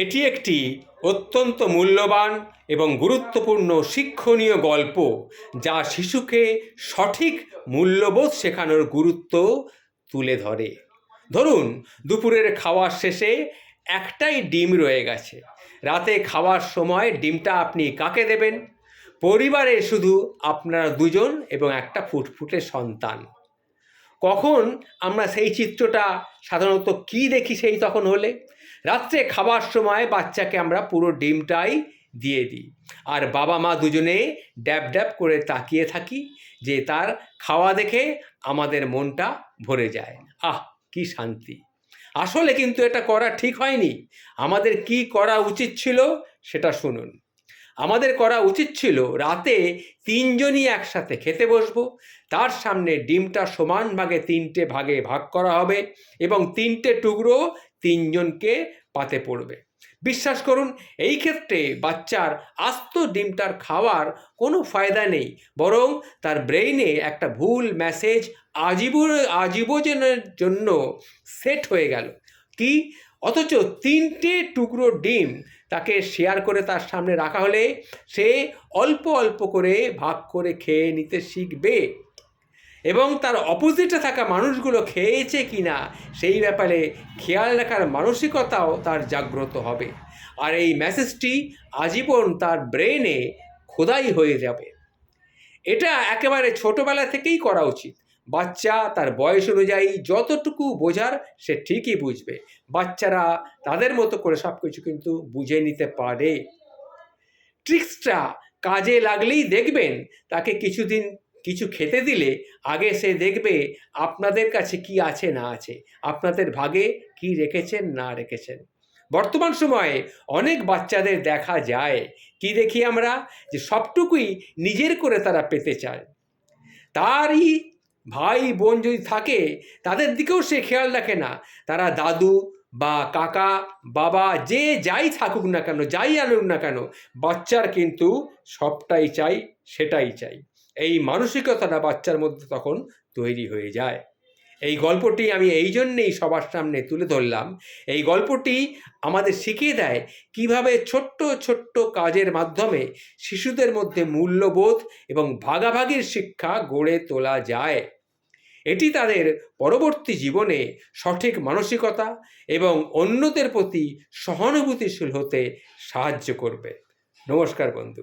এটি একটি অত্যন্ত মূল্যবান এবং গুরুত্বপূর্ণ শিক্ষণীয় গল্প, যা শিশুকে সঠিক মূল্যবোধ শেখানোর গুরুত্ব তুলে ধরে। ধরুন, দুপুরের খাওয়ার শেষে একটাই ডিম রয়ে গেছে। রাতে খাওয়ার সময় ডিমটা আপনি কাকে দেবেন? পরিবারে শুধু আপনারা দুজন এবং একটা ফুটফুটে সন্তান। কখন আমরা সেই চিত্রটা সাধারণত কি দেখি তখন হলে? রাত্রে খাবার সময় বাচ্চাকে আমরা পুরো ডিমটাই দিয়ে দিই, আর বাবা মা দুজনে ড্যাব ড্যাব করে তাকিয়ে থাকি, যে তার খাওয়া দেখে আমাদের মনটা ভরে যায়। আহ, কি শান্তি! আসলে কিন্তু এটা করা ঠিক হয়নি। আমাদের কি করা উচিত ছিল সেটা শুনুন। আমাদের করা উচিত ছিল, রাতে তিনজনই একসাথে খেতে বসবো। তার সামনে ডিমটা সমান তিনটে ভাগে ভাগ করা হবে এবং তিনটে টুকরো তিনজনকে পাতে পড়বে। বিশ্বাস করুন, এই ক্ষেত্রে বাচ্চার আস্ত ডিমটার খাওয়ার কোনো ফায়দা নেই, বরং তার ব্রেইনে একটা ভুল মেসেজ আজীবনের জন্য সেট হয়ে গেল। কি? অথচ তিনটে টুকরো ডিম তাকে শেয়ার করে তার সামনে রাখা হলে সে অল্প অল্প করে ভাগ করে খেয়ে নিতে শিখবে, এবং তার অপোজিটে থাকা মানুষগুলো খেয়েছে কিনা সেই ব্যাপারে খেয়াল রাখার মানসিকতাও তার জাগ্রত হবে, আর এই মেসেজটি আজীবন তার ব্রেনে খোদাই হয়ে যাবে। এটা একেবারে ছোটবেলা থেকেই করা উচিত। বাচ্চা তার বয়স অনুযায়ী যতটুকু বোঝার সে ঠিকই বুঝবে। বাচ্চারা তাদের মতো করে সব কিছু কিন্তু বুঝে নিতে পারে। ট্রিক্সটা কাজে লাগলেই দেখবেন, তাকে কিছুদিন কিছু খেতে দিলে আগে সে দেখবে আপনাদের কাছে কি আছে না আছে, আপনাদের ভাগে কি রেখেছেন না রেখেছেন। বর্তমান সময়ে অনেক বাচ্চাদের দেখা যায়, কি দেখি আমরা, যে সবটুকুই নিজের করে তারা পেতে চায়। তারই ভাই বোন যদি থাকে, তাদের দিকেও সে খেয়াল রাখে না। তারা দাদু বা কাকা বাবা যে যাই থাকুক না কেন, যাই আনুক না কেন, বাচ্চার কিন্তু সবটাই চাই, সেটাই চাই। এই মানসিকতাটা বাচ্চার মধ্যে তখন তৈরি হয়ে যায়। এই গল্পটি আমি এই জন্যেই সবার সামনে তুলে ধরলাম। এই গল্পটি আমাদের শিখিয়ে দেয় কিভাবে ছোট্ট ছোট্ট কাজের মাধ্যমে শিশুদের মধ্যে মূল্যবোধ এবং ভাগাভাগির শিক্ষা গড়ে তোলা যায়। এটি তাদের পরবর্তী জীবনে সঠিক মানসিকতা এবং অন্যদের প্রতি সহানুভূতিশীল হতে সাহায্য করবে। নমস্কার বন্ধু।